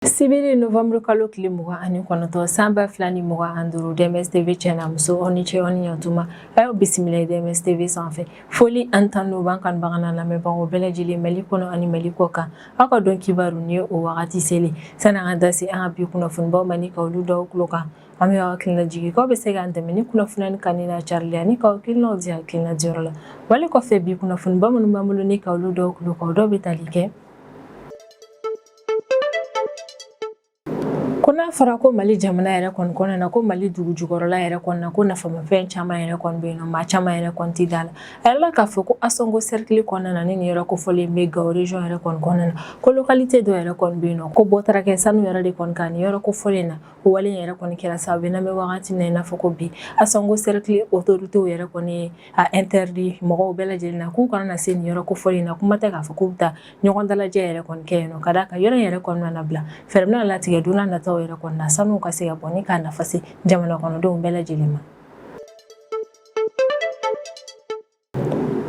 Sibiri November kalo tile 29 san 2025 DMS-TV channel muso oni ce oni yatuma ayo bisimila DMS-TV sanfɛ foli an tan no ban kan bagana lamɛnbagaw bɛɛ lajɛlen Mali kɔnɔ ani Mali kɔ kan aw ka dɔn kibaru ni o wagati seli sani an ka da se an ka bi kunnafonibaw ma ni ka olu dɔw tulo kan an bɛ aw hakilina jigin k'aw bɛ se k'an dɛmɛ ni kunnafoni kanni na carili ni k'aw hakilinaw di hakilina diyɔrɔ la wali kɔfɛ bi kunnafoniba minnu b'an bolo ni ka olu dɔw tulo kan dɔw bɛ tali kɛ ko n'a fɔra ko Mali jamana yɛrɛ kɔni kɔnɔna na ko Mali dugu jukɔrɔla yɛrɛ kɔnɔna ko nafamafɛn caman yɛrɛ kɔni bɛ yen nɔ maa caman yɛrɛ kɔni tɛ da la a yɛrɛ la k'a fɔ ko Asongo cercle kɔnɔna na ni nin yɔrɔ kofɔlen bɛ Gao région yɛrɛ kɔni kɔnɔna na ko localité dɔ yɛrɛ kɔni bɛ yen nɔ ko bɔ taara kɛ sanu yɛrɛ de kɔni kan nin yɔrɔ kofɔlen na o wale yɛrɛ kɔni kɛra sababu n'an bɛ wagati min na i n'a fɔ ko bi Asongo cercle autorités yɛrɛ kɔni a interdit mɔgɔw bɛɛ lajɛlen na k'u kana na se nin yɔrɔ kofɔlen na kuma tɛ k'a fɔ k'u bɛ taa ɲɔgɔn dalajɛ yɛrɛ kɔni kɛ yen nɔ ka d'a kan yɔrɔ yɛrɛ kɔni na bila fɛɛrɛ bɛna latigɛ don n'a nataw yɛrɛ kɔni na sanu ka se ka bɔ ni k'a nafa se jamana kɔnɔdenw bɛɛ lajɛlen ma.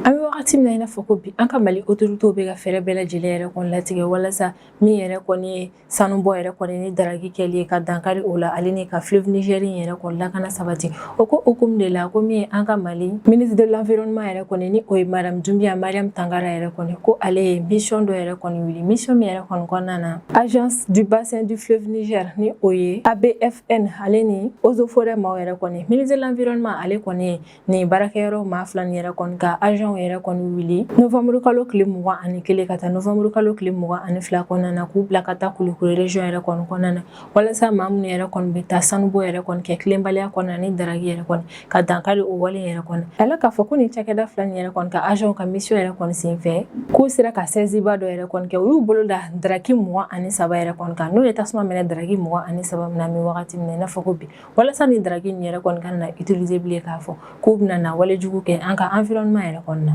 An bɛ wagati min na i n'a fɔ ko bi an ka Mali autorités bɛ ka fɛɛrɛ bɛɛ lajɛlen yɛrɛ kɔni latigɛ walasa min yɛrɛ kɔni ye sanubɔ yɛrɛ kɔni ni daraki kɛli ye ka dankari o la ale ni ka fleuve Niger yɛrɛ kɔni lakana sabati o ko hukumu de la ko min ye an ka Mali ministre de l'environnement yɛrɛ kɔni ni o ye Madame Doumbia Mariam Tangara yɛrɛ kɔni ko ale ye mission dɔ yɛrɛ kɔni wuli mission min yɛrɛ kɔni kɔnɔna na agence du bassin du fleuve Niger ni o ye ABFN ale ni eaux et forêts maaw yɛrɛ kɔni ministre de l'environnement ale kɔni ye nin baarakɛyɔrɔ maa fila nin yɛrɛ kɔni ka agent yɛrɛ kɔni wuli novembre kalo tile 21 ka taa novembre kalo tile 22 kɔnɔna na k'u bila ka taa Kulukoro région yɛrɛ kɔni kɔnɔna na walasa maa minnu yɛrɛ kɔni bɛ taa sanubɔ yɛrɛ kɔni kɛ tilenbaliya kɔnɔna ni daragi yɛrɛ kɔni ka dankari o wale yɛrɛ kɔni ala k'a fɔ ko nin cakɛda fila nin yɛrɛ kɔni ka agent ka mission yɛrɛ kɔni senfɛ k'u sera ka saisiba dɔ yɛrɛ kɔni kɛ u y'u bolo da daraki 23 yɛrɛ kɔni kan n'o ye tasuma minɛ daraki 23 min na min wagati min na i n'a fɔ ko bi walasa ni daraki nin yɛrɛ kɔni kana na utiliser bilen k'a fɔ k'u bɛna na wale jugu kɛ an ka environnement yɛrɛ kɔni na.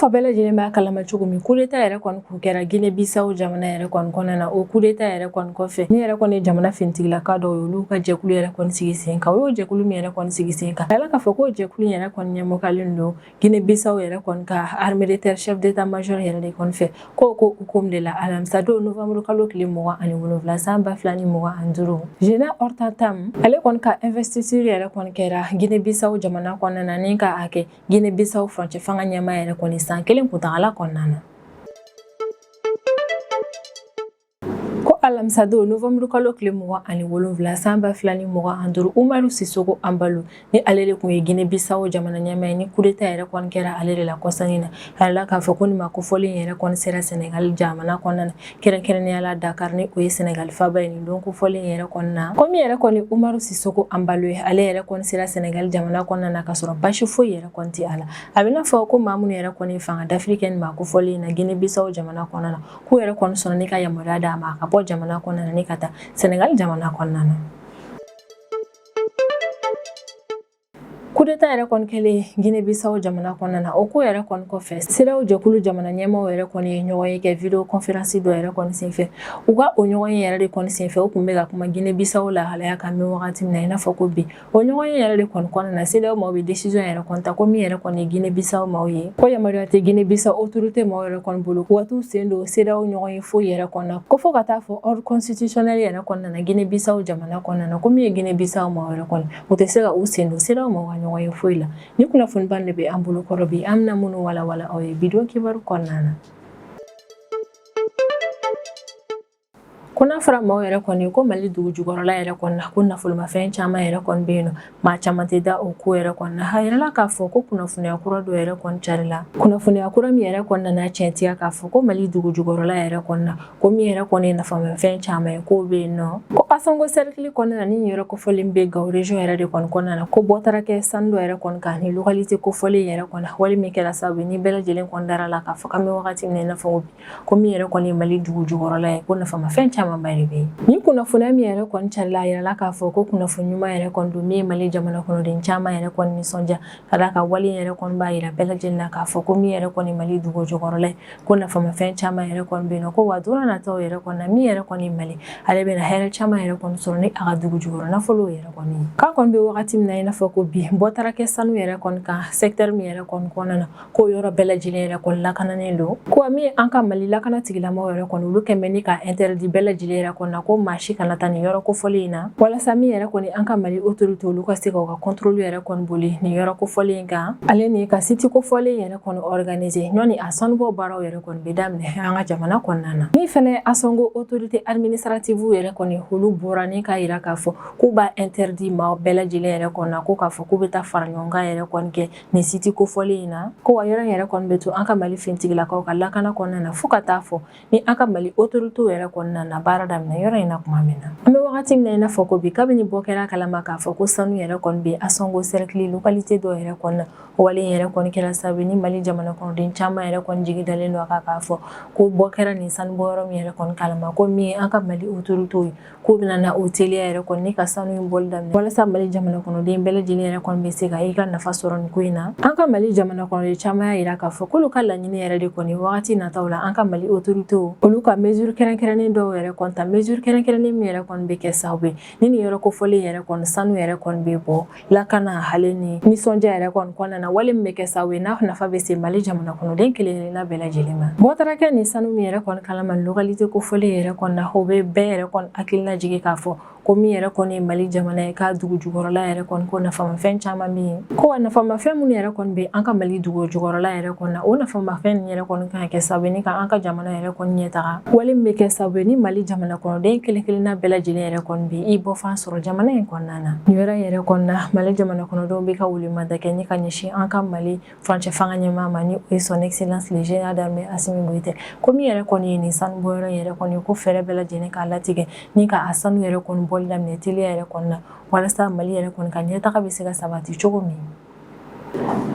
Fa bɛɛ lajɛlen b'a kalama cogo min coup d'état yɛrɛ kɔni kun kɛra Guinée Bissau jamana yɛrɛ kɔni kɔnɔna na o coup d'état yɛrɛ kɔni kɔfɛ ni yɛrɛ kɔni ye jamana finitigilaka dɔw ye olu ka jɛkulu yɛrɛ kɔni sigi sen kan o y'o jɛkulu min yɛrɛ kɔni sigi sen kan a yɛlɛ k'a fɔ k'o jɛkulu yɛrɛ kɔni ɲɛmɔgɔlen don Guinée Bissau yɛrɛ kɔni ka armée de terre chef d'état major yɛrɛ de kɔni fɛ ko hukumu de la alamisa don novembre kalo tile 27 san 2025 général Hortan Tam ale kɔni ka investiture yɛrɛ kɔni kɛra Guinée Bissau jamana kɔnɔna na ni ka kɛ Guinée Bissau furancɛ fanga ɲɛmaa yɛrɛ kɔni san kelen kuntagala kɔnɔna na ko alamisa don novembre kalo tile 27 san 2025 Umaru Sisoko Embaló ni ale de kun ye Guinée Bissau jamana ɲɛmaa ni coup d'état yɛrɛ kɔni kɛra ale de la kɔsani na ala k'a fɔ ko nin ma kofɔlen yɛrɛ kɔni sera Sénégal jamana kɔnɔna na kɛrɛnkɛrɛnnenya la Dakar ni o ye Sénégal faba ye nin don kofɔlen yɛrɛ kɔni na ko min yɛrɛ kɔni Umaru Sisoko Embaló ye ale yɛrɛ kɔni sera Sénégal jamana kɔnɔna na ka sɔrɔ basi foyi yɛrɛ kɔni tɛ a la a bɛ n'a fɔ ko maa minnu yɛrɛ kɔni fanga d'Afrique kɛ nin ma kofɔlen na Guinée Bissau jamana kɔnɔna na k'u yɛrɛ kɔni sɔnna ni ka yamaruya d'a ma ka bɔ jamana kɔnɔna na ni ka taa Sénégal jamana kɔnɔna na. Coup d'état yɛrɛ kɔni kɛlen Guinée Bissau jamana kɔnɔna na o ko yɛrɛ kɔni kɔfɛ CEDEAO jɛkulu jamana ɲɛmaaw yɛrɛ kɔni ye ɲɔgɔn ye kɛ video conférence dɔ yɛrɛ kɔni senfɛ u ka o ɲɔgɔn ye yɛrɛ de kɔni senfɛ u kun bɛ ka kuma Guinée Bissau lahalaya kan min wagati min na i n'a fɔ ko bi o ɲɔgɔn ye yɛrɛ de kɔni kɔnɔna na CEDEAO maaw bɛ décision yɛrɛ kɔni ta ko min yɛrɛ kɔni ye Guinée Bissau maaw ye ko yamaruya tɛ Guinée Bissau autorité maaw yɛrɛ kɔni bolo u ka t'u sen don CEDEAO ɲɔgɔn ye foyi yɛrɛ kɔnɔna ko fo ka taa fɔ ordre constitutionnel yɛrɛ kɔnɔna na Guinée Bissau jamana kɔnɔna na ko min ye Guinée Bissau maaw yɛrɛ kɔni u tɛ se ka u sen don CEDEAO maaw ka ɲɔgɔn ye foyi la ni kunnafoni ban de bɛ an bolo kɔrɔ bi an bɛna minnu walawala aw ye bidon kibaru kɔnɔna na ko n'a fɔra maaw yɛrɛ kɔni ko Mali dugu jukɔrɔla yɛrɛ kɔni na ko nafolomafɛn caman yɛrɛ kɔni bɛ yen nɔ maa caman tɛ da o ko yɛrɛ kɔni na a yirala k'a fɔ ko kunnafoniya kura dɔ yɛrɛ kɔni carila kunnafoniya kura min yɛrɛ kɔni nana tiɲɛtiya k'a fɔ ko Mali dugu jukɔrɔla yɛrɛ kɔni na ko min yɛrɛ kɔni ye nafamafɛn caman ye k'o bɛ yen nɔ ko Asongo cercle kɔnɔna na ni yɔrɔ kofɔlen bɛ Gao région yɛrɛ de kɔni kɔnɔna na ko bɔ taara kɛ sanu dɔ yɛrɛ kɔni kan ni localité kofɔlen yɛrɛ kɔni wali min kɛra sababu ni bɛɛ lajɛlen kɔni dara la k'a fɔ k'an bɛ wagati min na i n'a fɔ ko min yɛrɛ kɔni ye Mali dugu jukɔrɔla ye ko nafamafɛn caman caman ba de bɛ yen ni kunnafoniya min yɛrɛ kɔni carila a yirala k'a fɔ ko kunnafoni ɲuman yɛrɛ kɔni don min ye Mali jamana kɔnɔden caman yɛrɛ kɔni nisɔndiya ka d'a kan wale yɛrɛ kɔni b'a yira bɛɛ lajɛlen na k'a fɔ ko min yɛrɛ kɔni Mali dugu jukɔrɔla ye ko nafamafɛn caman yɛrɛ kɔni bɛ yen nɔ ko wa don nataw yɛrɛ kɔni na min yɛrɛ kɔni Mali ale bɛna hɛrɛ caman yɛrɛ kɔni sɔrɔ ni a ka dugu jukɔrɔ nafolo yɛrɛ kɔni k'a kɔni bɛ wagati min na i n'a fɔ ko bi bɔ taara kɛ sanu yɛrɛ kɔni kan secteur min yɛrɛ kɔni kɔnɔna na ko yɔrɔ bɛɛ lajɛlen yɛrɛ kɔni lakananen don ko min an ka Mali lakana tigilamɔgɔw yɛrɛ kɔni olu kɛmɛ ni ka interdit bɛɛ lajɛlen yɛrɛ kɔni na ko maa si kana taa nin yɔrɔ kofɔlen in na walasa min yɛrɛ kɔni an ka Mali autorité olu ka se ka contrôle yɛrɛ kɔni boli nin yɔrɔ kofɔlen in kan ale ni ka site kofɔlen yɛrɛ kɔni organiser ɲɔni a sanubɔ baaraw yɛrɛ kɔni bɛ daminɛ an ka jamana kɔnɔna na ni fɛnɛ asongo autorité administrative yɛrɛ kɔni olu bɔra ni ka yira k'a fɔ k'u b'a interdit maa bɛɛ lajɛlen yɛrɛ kɔni na ko k'a fɔ k'u bɛ taa fara ɲɔgɔn kan yɛrɛ kɔni kɛ nin site kofɔlen in na ko wa yɔrɔ yɛrɛ kɔni bɛ to an ka Mali fintigilakaw ka lakana kɔnɔna na fo ka taa fɔ ni an ka Mali autorité yɛrɛ kɔnɔna na baara daminɛ yɔrɔ in na tuma min na an bɛ wagati min na i n'a fɔ ko bi kabini bɔ kɛra kalama k'a fɔ ko sanu yɛrɛ kɔni bɛ asongo cercle localité dɔ yɛrɛ kɔnɔna na wale yɛrɛ kɔni kɛra sababu ni Mali jamana kɔnɔden caman yɛrɛ kɔni jigi dalen don a kan k'a fɔ ko bɔ kɛra nin sanubɔ yɔrɔ min yɛrɛ kɔni kalama ko min an ka Mali autorité ye k'u bɛna na o teliya yɛrɛ kɔni ni ka sanu in bɔli daminɛ walasa Mali jamana kɔnɔden bɛɛ lajɛlen yɛrɛ kɔni bɛ se ka i ka nafa sɔrɔ nin ko in na an ka Mali jamana kɔnɔden caman y'a yira k'a fɔ k'olu ka laɲini yɛrɛ de kɔni wagati nataw la an ka Mali autorité olu ka mesure kɛrɛnkɛrɛnnen dɔw yɛrɛ kɔni ta mesure kɛrɛnkɛrɛnnen min yɛrɛ kɔni bɛ kɛ sababu ye ni nin yɔrɔ kofɔlen yɛrɛ kɔni sanu yɛrɛ kɔni bɛ bɔ lakana hali ni nisɔndiya yɛrɛ kɔni kɔnɔna na wale min bɛ kɛ sababu ye n'a nafa bɛ se Mali jamana kɔnɔden kelen-kelenna bɛɛ lajɛlen ma bɔ taara kɛ nin sanu min yɛrɛ kɔni kalama localité kofɔlen yɛrɛ kɔni na o bɛ bɛɛ yɛrɛ kɔni hakilina jigin k'a fɔ ko min yɛrɛ kɔni ye Mali jamana ye k'a dugu jukɔrɔla yɛrɛ kɔni ko nafamafɛn caman bɛ yen ko wa nafamafɛn minnu yɛrɛ kɔni bɛ an ka Mali dugu jukɔrɔla yɛrɛ kɔni na o nafamafɛn yɛrɛ kɔni kan ka kɛ sababu ye ni ka an ka jamana yɛrɛ kɔni ɲɛtaga wale min bɛ kɛ sababu ye ni Mali jamana kɔnɔden kelen-kelenna bɛɛ lajɛlen yɛrɛ kɔni bɛ i bɔfan sɔrɔ jamana in kɔnɔna na nin yɔrɔ yɛrɛ kɔni na Mali jamana kɔnɔdenw bɛ ka wulimada kɛ ni ka ɲɛsin an ka Mali furancɛ fanga ɲɛmaa ma ni o ye son excellence le général d'armée Assimi Goïta ko min yɛrɛ kɔni ye nin sanubɔ yɔrɔ yɛrɛ kɔni ko fɛɛrɛ bɛɛ lajɛlen k'a latigɛ ni ka a sanu yɛrɛ kɔni bɔli daminɛ teliya yɛrɛ kɔni na walasa Mali yɛrɛ kɔni ka ɲɛtaga bɛ se ka sabati cogo min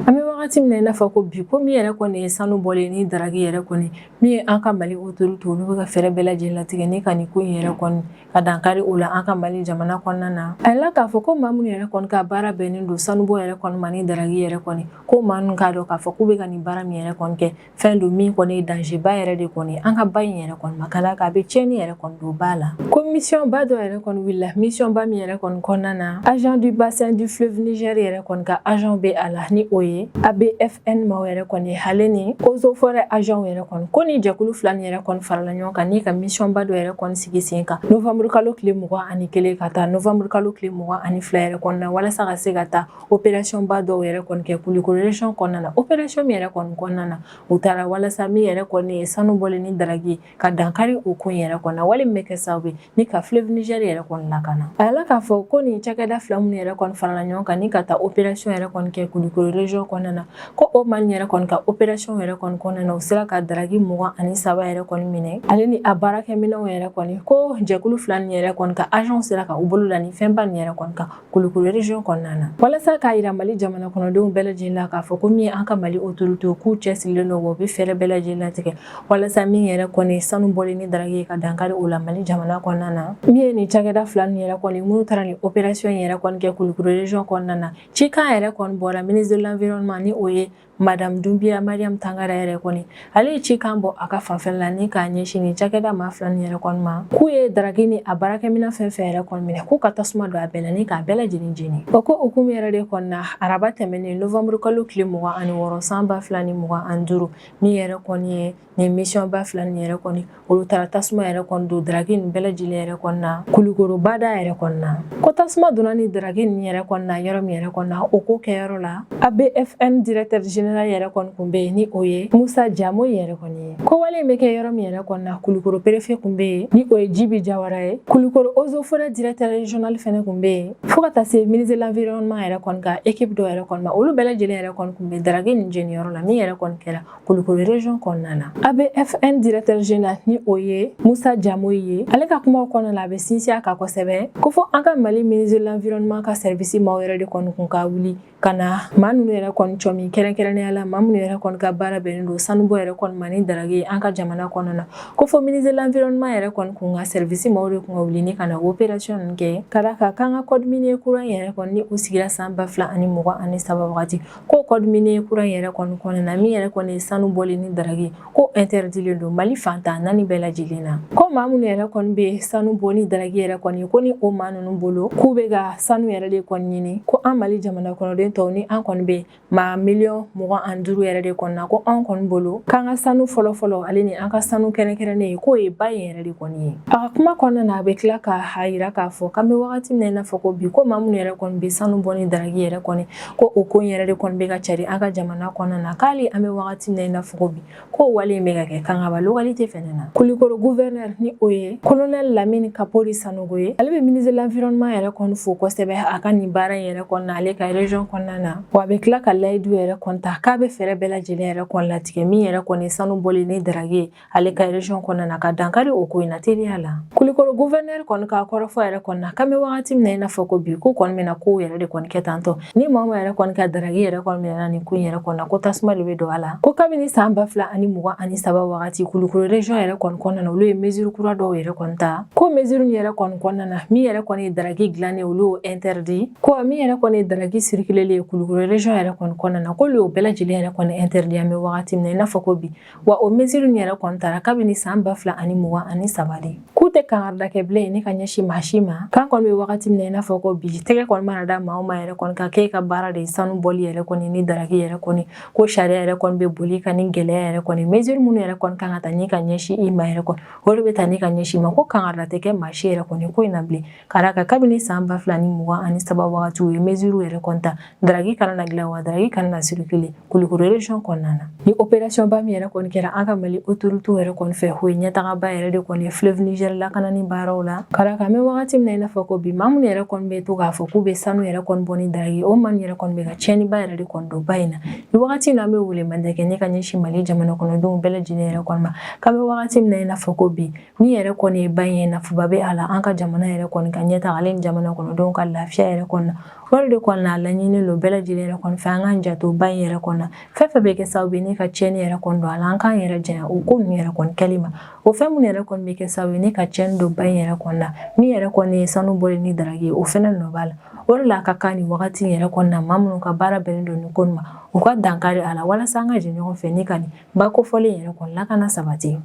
an bɛ wagati min na i n'a fɔ ko bi ko min yɛrɛ kɔni ye sanu bɔlen ni daragi yɛrɛ kɔni min ye an ka Mali autorité olu bɛ ka fɛɛrɛ bɛɛ lajɛlen latigɛ ni ka nin ko in yɛrɛ kɔni ka dankari o la an ka Mali jamana kɔnɔna na a yɛlɛla k'a fɔ ko maa minnu yɛrɛ kɔni ka baara bɛnnen don sanubɔ yɛrɛ kɔni ma ni daragi yɛrɛ kɔni ko maa ninnu k'a dɔn k'a fɔ k'u bɛ ka nin baara min yɛrɛ kɔni kɛ fɛn don min kɔni ye danger ba yɛrɛ de kɔni an ka ba in yɛrɛ kɔni ma kala k'a bɛ tiɲɛni yɛrɛ kɔni don ba la ko mission ba dɔ yɛrɛ kɔni wulila mission ba min yɛrɛ kɔni kɔnɔna na agent du bassin du fleuve Niger yɛrɛ kɔni ka agent bɛ a la ni o ye ABFN maaw yɛrɛ kɔni ale ni eaux et forêts agent yɛrɛ kɔni ko ni jɛkulu fila ni yɛrɛ kɔni farala ɲɔgɔn kan ni ka mission ba dɔ yɛrɛ kɔni sigi sen kan novembre kalo tile 21 ka taa novembre kalo tile 22 yɛrɛ kɔni na walasa ka se ka taa opération ba dɔw yɛrɛ kɔni kɛ Kulukoro région kɔnɔna na opération min yɛrɛ kɔni kɔnɔna na u taara walasa min yɛrɛ kɔni ye sanu bɔlen ni daragi ka dankari o ko yɛrɛ kɔnɔ na wale min bɛ kɛ sababu ye ni ka fleuve Niger yɛrɛ kɔni lakana a yɛlɛla k'a fɔ ko nin cakɛda fila minnu yɛrɛ kɔni farala ɲɔgɔn kan ni ka taa opération yɛrɛ kɔni kɛ Kulukoro région kɔnɔna na ko o man yɛrɛ kɔni ka opération yɛrɛ kɔni kɔnɔna na u sera ka daragi 23 yɛrɛ kɔni minɛ ale ni a baarakɛminɛnw yɛrɛ kɔni ko jɛkulu fila ni yɛrɛ kɔni ka agent sera ka u bolo la ni fɛnba ni yɛrɛ kɔni ka Kulukoro région kɔnɔna na walasa k'a yira Mali jamana kɔnɔdenw bɛɛ lajɛlen la k'a fɔ ko min an ka Mali autorité k'u cɛsirilen don wa u bɛ fɛɛrɛ bɛɛ lajɛlen latigɛ walasa min yɛrɛ kɔni sanu bɔlen ni daragi ka dankari o la Mali jamana kɔnɔna na min ye nin cakɛda fila ni yɛrɛ kɔni minnu taara ni opération yɛrɛ kɔni kɛ Kulukoro région kɔnɔna na cikan yɛrɛ kɔni bɔra ministre de l'environnement ni o ye Madame Doumbia Mariam Tangara yɛrɛ kɔni ale ye cikan bɔ a ka fanfɛla la ni k'a ɲɛsin ni cakɛda maa fila ni yɛrɛ kɔni ma k'u ye daragi ni a baarakɛminɛn fɛn fɛn yɛrɛ kɔni minɛ k'u ka tasuma don a bɛɛ la ni k'a bɛɛ lajɛlen jeni o ko hukumu yɛrɛ de kɔni na araba tɛmɛnen novembre kalo tile 26 san 2025 min yɛrɛ kɔni ye nin mission ba fila ni yɛrɛ kɔni olu taara tasuma yɛrɛ kɔni don daragi nin bɛɛ lajɛlen yɛrɛ kɔni na Kulukoro bada yɛrɛ kɔni na ko tasuma donna ni daragi nin yɛrɛ kɔni na yɔrɔ min yɛrɛ kɔni na o ko kɛyɔrɔ la ABFN directeur général yɛrɛ kɔni kun bɛ yen ni o ye Musa Jamoyi yɛrɛ kɔni ye ko wale in bɛ kɛ yɔrɔ min yɛrɛ kɔni na Kulukoro préfet kun bɛ yen ni o ye Jibi Jawara ye Kulukoro eaux et forêts directeur régional fɛnɛ kun bɛ yen fo ka taa se ministre de l'environnement yɛrɛ kɔni ka équipe dɔ yɛrɛ kɔni ma olu bɛɛ lajɛlen yɛrɛ kɔni kun bɛ daragi nin jeniyɔrɔ la min yɛrɛ kɔni kɛra Kulukoro région kɔnɔna na ABFN directeur général ni o ye Musa Jamoyi ye ale ka kumaw kɔnɔna la a bɛ sinsin a kan kosɛbɛ ko fɔ an ka Mali ministre de l'environnement ka service maaw yɛrɛ de kɔni kun ka wuli ka na maa ninnu yɛrɛ kɔni cɔ min kɛrɛnkɛrɛnnenya la maa minnu yɛrɛ kɔni ka baara bɛnnen don sanubɔ yɛrɛ kɔni ma ni daragi ye an ka jamana kɔnɔna na ko fɔ ministre de l'environnement yɛrɛ kɔni kun ka service maaw de kun ka wuli ni ka na opération ninnu kɛ ka d'a kan k'an ka code minier kura yɛrɛ kɔni ni o sigira san 2023 wagati ko code minier kura yɛrɛ kɔni kɔnɔna na min yɛrɛ kɔni sanu bɔli ni daragi ko interdilen don Mali fantan naani bɛɛ lajɛlen na ko maa minnu yɛrɛ kɔni bɛ sanu bɔ ni daragi yɛrɛ kɔni ko ni o maa ninnu bolo k'u bɛ ka sanu yɛrɛ de kɔni ɲini ko an Mali jamana kɔnɔden tɔw ni an kɔni bɛ maa 25 yɛrɛ de kɔni na ko an kɔni bolo k'an ka sanu fɔlɔfɔlɔ ale ni an ka sanu kɛrɛnkɛrɛnnen ye k'o ye ba in yɛrɛ de kɔni ye a ka kuma kɔnɔna na a bɛ tila k'a yira k'a fɔ k'an bɛ wagati min na i n'a fɔ ko bi ko maa minnu yɛrɛ kɔni bɛ sanu bɔ ni daragi yɛrɛ kɔni ko o ko in yɛrɛ de kɔni bɛ ka cari an ka jamana kɔnɔna na k'ale an bɛ wagati min na i n'a fɔ ko bi ko wale in bɛ ka kɛ kangaba localité fɛnɛ na Kulikoro gouverneur ni o ye colonel Lamine Kapori Sanogo ye ale bɛ ministre de l'environnement yɛrɛ kɔni fo kosɛbɛ a ka nin baara in yɛrɛ kɔnɔna ale ka région kɔnɔna na wa a bɛ tila ka layidu yɛrɛ kɔni ta k'a bɛ fɛɛrɛ bɛɛ lajɛlen yɛrɛ kɔni latigɛ min yɛrɛ kɔni sanu bɔli ni daragi ye ale ka région kɔnɔna na ka dankari o ko in na teliya la Kulikoro gouverneur kɔni ka kɔrɔfɔ yɛrɛ kɔni na k'an bɛ wagati min na i n'a fɔ ko bi ko kɔni bɛna ko yɛrɛ de kɔni kɛ tantɔ ni maa yɛrɛ kɔni ka daragi yɛrɛ kɔni minɛna nin ko in yɛrɛ kɔnɔ na ko tasuma de bɛ don a la ko kabini san 2023 wagati Kulikoro région yɛrɛ kɔni kɔnɔna na olu ye mesure kura dɔw yɛrɛ kɔni ta ko mesure ni yɛrɛ kɔni kɔnɔna na min yɛrɛ kɔni ye daragi dilannen olu y'o interdit ko min yɛrɛ kɔni ye daragi circulelen ye Kulikoro région yɛrɛ kɔni kɔnɔna na k'olu y'o bɛɛ lajɛlen yɛrɛ kɔni interdit an bɛ wagati min na i n'a fɔ ko bi wa o mesure ni yɛrɛ kɔni tara kabini san 2023 de k'u tɛ kangarida kɛ bilen ni ka ɲɛsin maa si ma k'an kɔni bɛ wagati min na i n'a fɔ ko bi tɛgɛ kɔni mana da maa o maa yɛrɛ kɔni ka k'e ka baara de ye sanu bɔli yɛrɛ kɔni ni daragi yɛrɛ kɔni ko sariya yɛrɛ kɔni bɛ boli ka ni gɛlɛya yɛrɛ kɔni mesure minnu yɛrɛ kɔni kan ka ta ni ka ɲɛsin i ma yɛrɛ kɔni olu bɛ taa ni ka ɲɛsin ma ko kangarida tɛ kɛ maa si yɛrɛ kɔni ko in na bilen ka d'a kan kabini san 2023 wagati u ye mesure yɛrɛ kɔni ta daragi kana na dilan wa daragi kana na circuler Kulikoro région kɔnɔna na ni opération ba min yɛrɛ kɔni kɛra an ka Mali autorité yɛrɛ kɔni fɛ o ye ɲɛtagaba yɛrɛ de kɔni ye fleuve Niger lakanani baaraw la ka d'a kan an bɛ wagati min na i n'a fɔ ko bi maa minnu yɛrɛ kɔni bɛ to k'a fɔ k'u bɛ sanu yɛrɛ kɔni bɔ ni daragi o maa yɛrɛ kɔni bɛ ka tiɲɛniba yɛrɛ de kɔni don ba in na ni wagati in na an bɛ welemada kɛ ne ka ɲɛsin Mali jamana kɔnɔdenw bɛɛ lajɛlen yɛrɛ kɔni ma k'an bɛ wagati min na i n'a fɔ ko bi min yɛrɛ kɔni ye ba in ye nafaba bɛ a la an ka jamana yɛrɛ kɔni ka ɲɛtaga ale ni jamana kɔnɔdenw ka lafiya yɛrɛ kɔni na wale de kɔni na laɲini don bɛɛ lajɛlen yɛrɛ kɔni fɛ an k'an janto ba in yɛrɛ kɔni na fɛn fɛn bɛ kɛ sababu ye ne ka tiɲɛni yɛrɛ kɔni don a la an k'an yɛrɛ janya o ko ninnu yɛrɛ kɔni kɛli ma o fɛn minnu yɛrɛ kɔni bɛ kɛ sababu ye ne ka tiɲɛni don ba in yɛrɛ kɔni na min yɛrɛ kɔni ye sanu bɔli ni daragi ye o fɛnɛ nɔ b'a la o de la a ka kan nin wagati yɛrɛ kɔni na maa minnu ka baara bɛnnen don nin ko ma u ka dankari a la walasa an ka jɛ ɲɔgɔn fɛ ni ka nin bakofɔlen yɛrɛ kɔni lakana sabati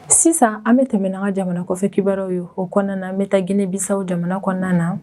sisan an bɛ tɛmɛ n'an ka jamana kɔfɛ kibaruyaw ye o kɔnɔna na an bɛ taa Guinée Bissau jamana kɔnɔna na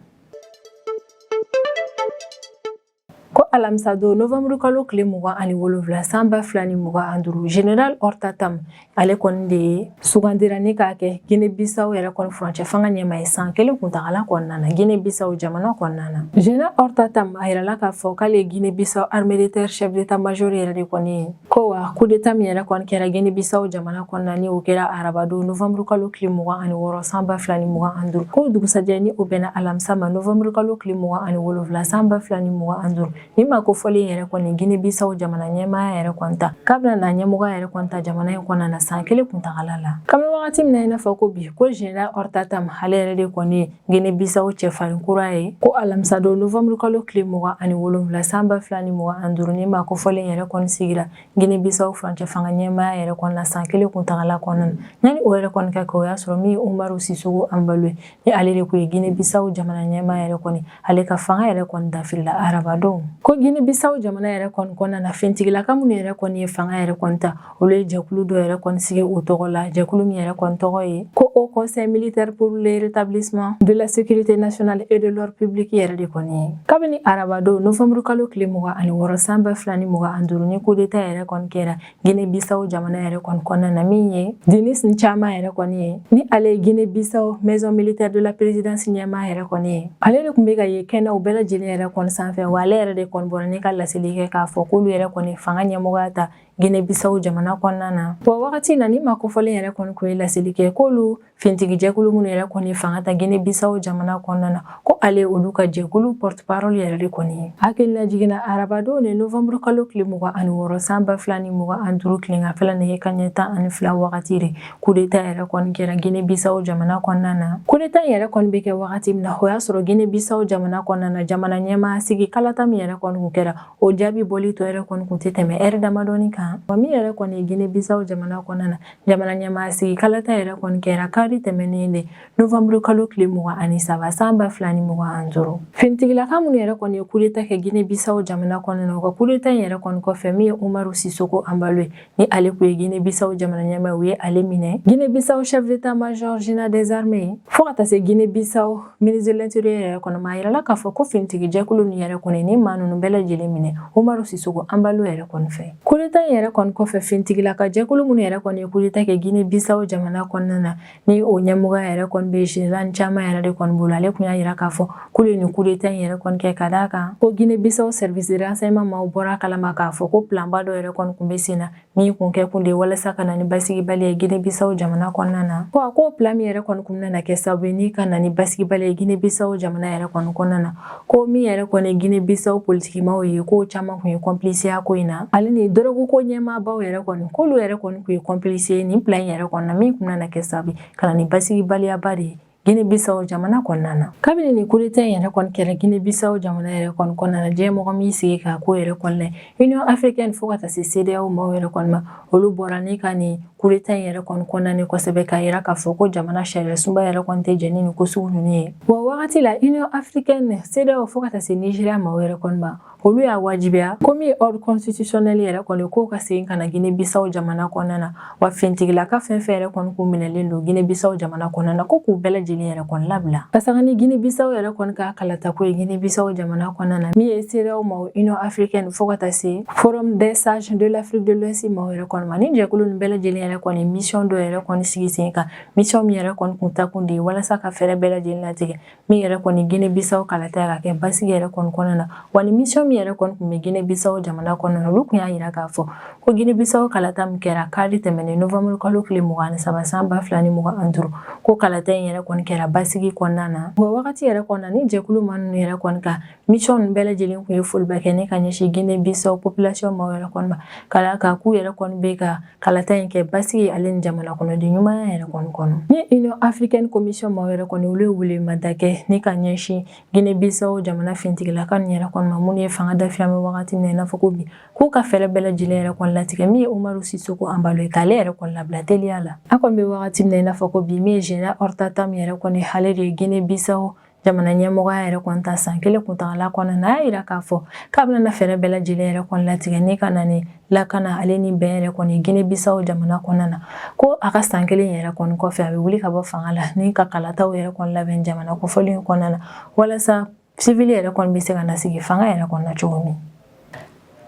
ko alamisa don novembre kalo tile 27 san 2025 général Horta Tam ale kɔni de ye sugandira ni k'a kɛ Guinée Bissau yɛrɛ kɔni furancɛ fanga ɲɛma ye san 1 kuntagala kɔnɔna na Guinée Bissau jamana kɔnɔna na général Horta Tam a yirala k'a fɔ k'ale ye Guinée Bissau armée de terre chef d'état major yɛrɛ de kɔni ye ko wa coup d'état min yɛrɛ kɔni kɛra Guinée Bissau jamana kɔnɔna ni o kɛra araba don novembre kalo tile 26 san 2025 ko dugusajɛ ni o bɛnna alamisa ma novembre kalo tile 27 san 2025 ni ma ko fɔlen yɛrɛ kɔni Guinée Bissau jamana ɲɛmaaya yɛrɛ kɔni ta k'a bɛna na ɲɛmɔgɔ yɛrɛ kɔni ta jamana in kɔnɔna na san 1 kuntagala la kabini wagati min na i n'a fɔ ko bi ko général Horta Tam ale yɛrɛ de kɔni ye Guinée Bissau cɛfarin kura ye ko alamisa don novembre kalo tile 27 san 2025 ni ma ko fɔlen yɛrɛ kɔni sigira Guinée Bissau furancɛ fanga ɲɛmaaya yɛrɛ kɔni na san 1 kuntagala kɔnɔna na yani o yɛrɛ kɔni ka kɛ o y'a sɔrɔ min ye Umaru Sissoco Embaló ni ale de kun ye Guinée Bissau jamana ɲɛmaaya yɛrɛ kɔni ale ka fanga yɛrɛ kɔni dafirila araba don ko Guinée Bissau jamana yɛrɛ kɔni kɔnɔna na fintigilaka minnu yɛrɛ kɔni ye fanga yɛrɛ kɔni ta olu ye jɛkulu dɔ yɛrɛ kɔni sigi o tɔgɔ la jɛkulu min yɛrɛ kɔni tɔgɔ ye ko au conseil militaire pour le rétablissement de la sécurité nationale et de l'ordre public yɛrɛ de kɔni ye kabini araba don novembre kalo tile 26 san 2025 ni coup d'état yɛrɛ kɔni kɛra Guinée Bissau jamana yɛrɛ kɔni kɔnɔna na min ye Denis Nchama yɛrɛ kɔni ye ni ale ye Guinée Bissau maison militaire de la présidence ɲɛmaa yɛrɛ kɔni ye ale de kun bɛ ka ye kɛnɛw bɛɛ lajɛlen yɛrɛ kɔni sanfɛ wa ale yɛrɛ de kɔni bɔra ne ka laseli kɛ k'a fɔ k'olu yɛrɛ kɔni fanga ɲɛmɔgɔya ta Guinée Bissau jamana kɔnɔna na wa wagati na ni ma kofɔlen yɛrɛ kɔni kun ye laseli kɛ k'olu fintigi jɛkulu minnu yɛrɛ kɔni fanga ta Guinée Bissau jamana kɔnɔna na ko ale olu ka jɛkulu porte-parole yɛrɛ de kɔni ye. Hakilina jiginna arabadon ni novembre kalo tile 26 san 2025 tileganfɛla nɛgɛ kanɲɛ 12 wagati de coup d'état yɛrɛ kɔni kɛra Guinée Bissau jamana kɔnɔna na. Coup d'état yɛrɛ kɔni bɛ kɛ wagati min na o y'a sɔrɔ Guinée Bissau jamana kɔnɔna na jamana ɲɛmaa sigi kalata min yɛrɛ kɔni kun kɛra o jaabi bɔli tɔ yɛrɛ kɔni kun tɛ tɛmɛ heure damadɔni kan. Wa min yɛrɛ kɔni ye Guinée Bissau jamana kɔnɔna na jamana ɲɛmaa sigi kalata yɛrɛ kɔni kɛra kari tɛmɛnen de novembre kalo tile 23 san 2025. Finitigilaka minnu yɛrɛ kɔni ye coup d'état kɛ Guinée Bissau jamana kɔnɔna na o ka coup d'état yɛrɛ kɔni kɔfɛ min ye Umaru Sisoko Embalo ni ale kun ye Guinée Bissau jamana ɲɛmaa u ye ale minɛ. Guinée Bissau chef d'état-major général des armées fo ka taa se Guinée Bissau ministre de l'intérieur yɛrɛ kɔni ma yirala k'a fɔ ko finitigi jɛkulu ni yɛrɛ kɔni ni maa ninnu bɛɛ lajɛlen minɛ Umaru Sisoko Embalo yɛrɛ kɔni fɛ. Coup d'état yɛrɛ kɔni kɔfɛ finitigilaka jɛkulu minnu yɛrɛ kɔni ye coup d'état kɛ Guinée Bissau jamana kɔnɔna na ni o ɲɛmɔgɔ yɛrɛ kɔni bɛ général caman yɛrɛ de kɔni bolo ale kun y'a yira k'a fɔ k'olu ye nin coup d'état yɛrɛ kɔni kɛ ka d'a kan ko Guinée Bissau service de renseignement maaw bɔra kalama k'a fɔ ko planba dɔ yɛrɛ kɔni kun bɛ sen na min kun kɛ kun de walasa ka na ni basigibali ye Guinée Bissau jamana kɔnɔna na. Ko a ko plan min yɛrɛ kɔni kun bɛna kɛ sababu ye ni ka na ni basigibali ye Guinée Bissau jamana yɛrɛ kɔni kɔnɔna na ko min yɛrɛ kɔni Guinée Bissau politikimaw ye ko caman kun ye complice ya ko in na ale ni dorogo ko ɲɛmaabaw yɛrɛ kɔni k'olu yɛrɛ kɔni kun ye complice ye nin plan yɛrɛ kɔnɔna min kun bɛna kɛ sababu ye ka na ni basigibaliyaba de ye Guinée Bissau jamana kɔnɔna na. Kabini ni coup d'état yɛrɛ kɔni kɛra Guinée Bissau jamana yɛrɛ kɔni kɔnɔna na diɲɛmɔgɔ min sigi k'a ko yɛrɛ kɔni lajɛ Union africaine fo ka taa se CEDEAO maaw yɛrɛ kɔni ma olu bɔra ni ka nin coup d'état yɛrɛ kɔni kɔnɔna kosɛbɛ k'a yira k'a fɔ ko jamana sariya sunba yɛrɛ kɔni tɛ jɛn ni nin ko sugu ninnu ye. Wa wagati la Union africaine CEDEAO fo ka taa se Nigeria maaw yɛrɛ kɔni ma olu y'a wajibiya ko min ye ordre constitutionnel yɛrɛ kɔni k'o ka segin ka na Guinée Bissau jamana kɔnɔna na wa finitigilaka fɛn fɛn yɛrɛ kɔni kun minɛlen don Guinée Bissau jamana kɔnɔna na ko k'u bɛɛ lajɛlen yɛrɛ kɔni labila. Ka saga ni Guinée Bissau yɛrɛ kɔni ka kalata ko ye Guinée Bissau jamana kɔnɔna na min ye CEDEAO maaw Union africaine fo ka taa se Forum des sages de l'Afrique de l'Ouest maaw yɛrɛ kɔni ma ni jɛkulu nin bɛɛ lajɛlen yɛrɛ kɔni mission dɔ yɛrɛ kɔni sigi sen kan mission min yɛrɛ kɔni kun ta kun de ye walasa ka fɛɛrɛ bɛɛ lajɛlen latigɛ min yɛrɛ kɔni Guinée Bissau kalata ka kɛ basigi yɛrɛ kɔni kɔnɔna na wa ni mission min yɛrɛ kɔni kun bɛ Guinée Bissau jamana kɔnɔna na olu kun y'a yira k'a fɔ ko Guinée Bissau kalata min kɛra kari tɛmɛnen novembre kalo tile 23 san 2025 ko kalata in yɛrɛ kɔni kɛra basigi kɔnɔna na wa wagati yɛrɛ kɔnɔna ni jɛkulu ma ninnu yɛrɛ kɔni ka mission ninnu bɛɛ lajɛlen kun ye foliba kɛ ne ka ɲɛsin Guinée Bissau population maaw yɛrɛ kɔni ma kala ka k'u yɛrɛ kɔni bɛ ka kalata in kɛ basigi ale ni jamana kɔnɔden ɲumanya yɛrɛ kɔni kɔnɔ ni Union africaine commission maaw yɛrɛ kɔni olu ye welemada kɛ ne ka ɲɛsin Guinée Bissau jamana finitigilaka nin yɛrɛ kɔni ma minnu ye fanga dafiyame wagati min na i n'a fɔ ko bi k'u ka fɛɛrɛ bɛɛ lajɛlen yɛrɛ kɔni latigɛ min ye Umaru Sisoko Embalo ye k'ale yɛrɛ kɔni labila teliya la a kɔni bɛ wagati min na i n'a fɔ ko bi min ye général Hortata min yɛrɛ kɔni ale de ye Guinée Bissau jamana ɲɛmɔgɔya yɛrɛ kɔni ta san kelen kuntagala kɔnɔna na a y'a yira k'a fɔ k'a bɛna fɛɛrɛ bɛɛ lajɛlen yɛrɛ kɔni latigɛ ni ka na ni lakana ale ni bɛn yɛrɛ kɔni Guinée Bissau jamana kɔnɔna na ko a ka san kelen yɛrɛ kɔni kɔfɛ a bɛ wuli ka bɔ fanga la ni ka kalataw yɛrɛ kɔni labɛn jamana kofɔli in kɔnɔna na walasa civil yɛrɛ kɔni bɛ se ka na sigi fanga yɛrɛ kɔnɔ na cogo min.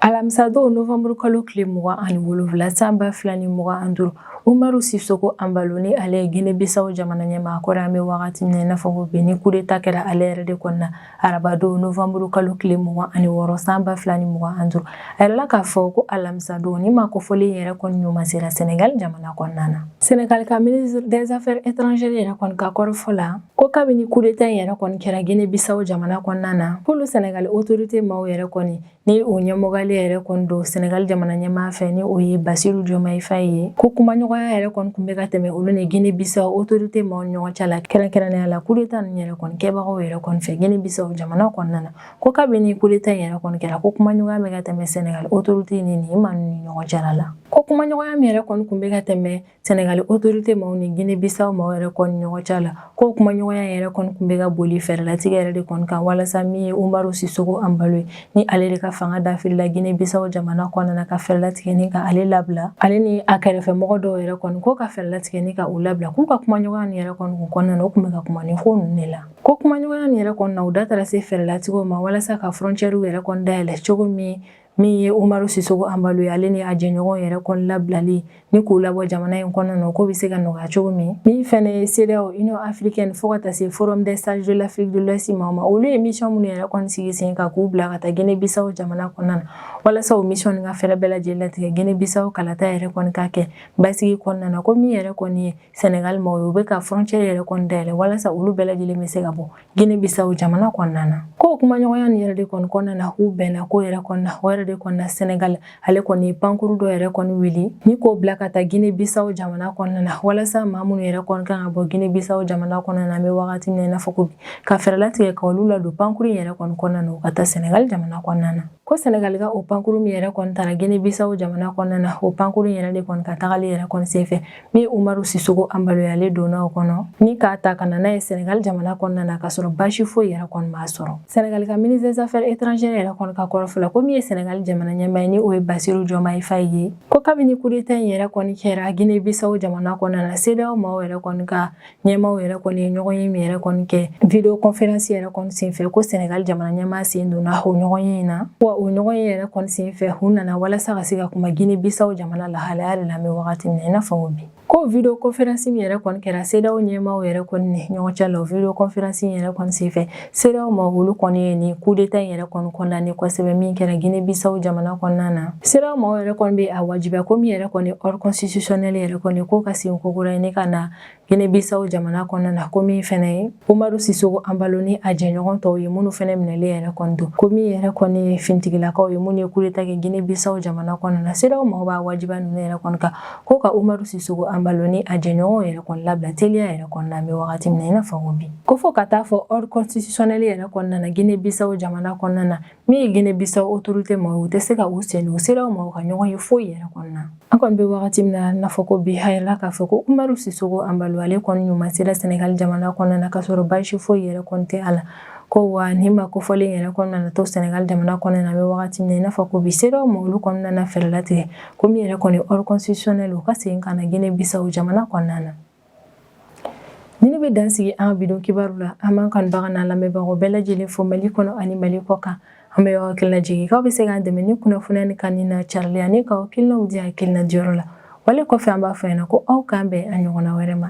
Alamisa don novembre kalo tile 27 san 2025 Umaru Sisoko Embalo ni ale ye Guinée Bissau jamana ɲɛmaa kɔrɔ an bɛ wagati min na i n'a fɔ ko bi ni coup d'état kɛra ale yɛrɛ de kɔnɔna arabadon novembre kalo tile 26 san 2025 a yirala k'a fɔ ko alamisa don ni ma kofɔli yɛrɛ kɔni ɲuman sera Sénégal jamana kɔnɔna na. Sénégal ka ministre des affaires étrangères yɛrɛ kɔni ka kɔrɔfɔ la ko kabini coup d'état yɛrɛ kɔni kɛra Guinée Bissau jamana kɔnɔna na k'olu Sénégal autorité maaw yɛrɛ kɔni ni o ɲɛmɔgɔle yɛrɛ kɔni don Sénégal jamana ɲɛmaa fɛ ni o ye Bassirou Diomaye Faye ye ko kumaɲɔgɔnya yɛrɛ kɔni kun bɛ ka tɛmɛ olu ni Guinée Bissau autorité maaw ni ɲɔgɔn cɛ la kɛrɛnkɛrɛnnenya la coup d'état nin yɛrɛ kɔni kɛbagaw yɛrɛ kɔni fɛ Guinée Bissau jamana kɔnɔna na ko kabini coup d'état yɛrɛ kɔni kɛra ko kumaɲɔgɔnya bɛ ka tɛmɛ Sénégal autorité ni nin ma ni ɲɔgɔn cɛ la ko kumaɲɔgɔnya min yɛrɛ kɔni kun bɛ ka tɛmɛ Sénégal autorité maaw ni Guinée Bissau maaw yɛrɛ kɔni ɲɔgɔn cɛ la ko kumaɲɔgɔnya yɛrɛ kɔni kun bɛ ka boli fɛɛrɛlatigɛ yɛrɛ de kɔni kan walasa min ye Umaru Sisoko Embalo ye ni ale de ka fanga dafirila Guinée Bissau jamana kɔnɔna na ka fɛɛrɛlatigɛ ni ka ale labila ale ni a kɛrɛfɛmɔgɔ dɔw yɛrɛ kɔni ko ka fɛɛrɛlatigɛ ni ka u labila k'u ka kumaɲɔgɔnya nin yɛrɛ kɔni kun kɔnɔna na o kun bɛ ka kuma ni ko ninnu de la ko kumaɲɔgɔnya nin yɛrɛ kɔnɔna na u da taara se fɛɛrɛlatigɛw ma walasa ka frontière yɛrɛ kɔni dayɛlɛ cogo min min ye Umaru Sissoco Embaló ye ale ni a jɛɲɔgɔn yɛrɛ kɔni labilali ni k'u labɔ jamana in kɔnɔna na ko bɛ se ka nɔgɔya cogo min. Min fɛnɛ ye CEDEAO Union africaine fo ka taa se Forum des sages de l'Afrique de l'Ouest ma olu ye mission minnu yɛrɛ kɔni sigi sen kan k'u bila ka taa Guinée-Bissau jamana kɔnɔna na walasa o mission nin ka fɛɛrɛ bɛɛ lajɛlen latigɛ Guinée-Bissau kalata yɛrɛ kɔni ka kɛ basigi kɔnɔna na ko min yɛrɛ kɔni ye Sénégal ma ye u bɛ ka frontière yɛrɛ kɔni dayɛlɛ walasa olu bɛɛ lajɛlen bɛ se ka bɔ Guinée-Bissau jamana kɔnɔna na. Ko kumaɲɔgɔnya nin yɛrɛ de kɔni kɔnɔna na k'u bɛnna ko yɛrɛ kɔnɔna o yɛrɛ de kɔnɔna Sénégal ale kɔni ye pankuru dɔ yɛrɛ kɔni wuli ni k'o bila ka taa Guinée-Bissau jamana kɔnɔna na walasa maa minnu yɛrɛ kɔni kan ka bɔ Guinée-Bissau jamana kɔnɔna na an bɛ wagati min na i n'a fɔ ko bi ka fɛɛrɛ latigɛ ka olu ladon pankuru in yɛrɛ kɔni kɔnɔna na u ka taa Sénégal jamana kɔnɔna na. Ko Sénégal ka o pankuru min yɛrɛ kɔni taara Guinée-Bissau jamana kɔnɔna na o pankuru in yɛrɛ de kɔni ka tagali yɛrɛ kɔni senfɛ min Umaru Sissoco Embaló ye ale donna o kɔnɔ ni k'a ta ka na n'a ye Sénégal jamana kɔnɔna na k'a sɔrɔ baasi foyi yɛrɛ kɔni m'a sɔrɔ. Sénégal ka ministre des affaires étrangères yɛrɛ kɔni ka kɔrɔfɔla ko min ye Sénégal jamana ɲɛmaa ye ni o ye Bassirou Diomaye Faye ye ko kabini coup d'état in yɛrɛ kɔni kɛra Guinée-Bissau jamana kɔnɔna na CEDEAO maaw yɛrɛ kɔni ka ɲɛmaaw yɛrɛ kɔni ye ɲɔgɔn ye min yɛrɛ kɔni kɛ video conférence yɛrɛ kɔni senfɛ ko Sénégal jamana ɲɛmaa sen donna o ɲɔgɔn ye in na wa o ɲɔgɔn ye yɛrɛ kɔni senfɛ u nana walasa ka se ka kuma Guinée-Bissau jamana lahalaya de la an bɛ wagati min na i n'a fɔ ko bi. Ko video conférence min yɛrɛ kɔni kɛra CEDEAO ɲɛmaaw yɛrɛ kɔni ni ɲɔgɔn cɛ la o video conférence in yɛrɛ kɔni senfɛ CEDEAO maaw olu kɔni ye ni coup d'état in yɛrɛ kɔni condamné kosɛbɛ min kɛra Guinée-Bissau jamana kɔnɔna na. CEDEAO maaw yɛrɛ kɔni bɛ a wajibiya ko min yɛrɛ kɔni hors constitutionnel yɛrɛ kɔni ko ka segin ko kura ye ne ka na Guinée-Bissau jamana kɔnɔna na ko min fɛnɛ ye Umaru Sissoco Embaló ni a jɛɲɔgɔn tɔw ye minnu fɛnɛ minɛlen yɛrɛ kɔni don ko min yɛrɛ kɔni ye fintigilakaw ye minnu ye coup d'état kɛ Guinée-Bissau jamana kɔnɔna na CEDEAO maaw b'a wajibiya ninnu yɛrɛ kɔni kan ko ka Umaru Sissoco Embaló ni a jɛɲɔgɔnw yɛrɛ kɔni labila teliya yɛrɛ kɔnɔna an bɛ wagati min na i n'a fɔ ko bi. Ko fo ka taa fɔ hors constitutionnel yɛrɛ kɔnɔna na Guinée-Bissau jamana kɔnɔna na min ye Guinée-Bissau autorité maaw u tɛ se ka u sen don CEDEAO maaw ka ɲɔgɔn ye foyi yɛrɛ kɔnɔna. An kɔni bɛ wagati min na i n'a fɔ ko bi hayɛla k'a fɔ ko Umaru Sissoco Embaló ale kɔni ɲuman sera Sénégal jamana kɔnɔna na k'a sɔrɔ baasi foyi yɛrɛ kɔni tɛ a la ko wa nin ma kofɔlen yɛrɛ kɔni nana to Sénégal jamana kɔnɔna na an bɛ wagati min na i n'a fɔ ko bi CEDEAO maaw olu kɔni nana fɛɛrɛ latigɛ ko min yɛrɛ kɔni hors constitutionnel u ka segin ka na Guinée-Bissau jamana kɔnɔna na. Ni ne bɛ dansigi an bidon kibaru la an b'an kanubaga n'a lamɛnbagaw bɛɛ lajɛlen fo Mali kɔnɔ ani Mali kɔ kan an bɛ aw hakilina jigin k'aw bɛ se k'an dɛmɛ ni kunnafoniya ni kan ni na carili ani k'aw hakilinaw di hakilina diyɔrɔ la wale kɔfɛ an b'a fɔ ɲɛna ko aw k'an bɛn a ɲɔgɔnna wɛrɛ ma.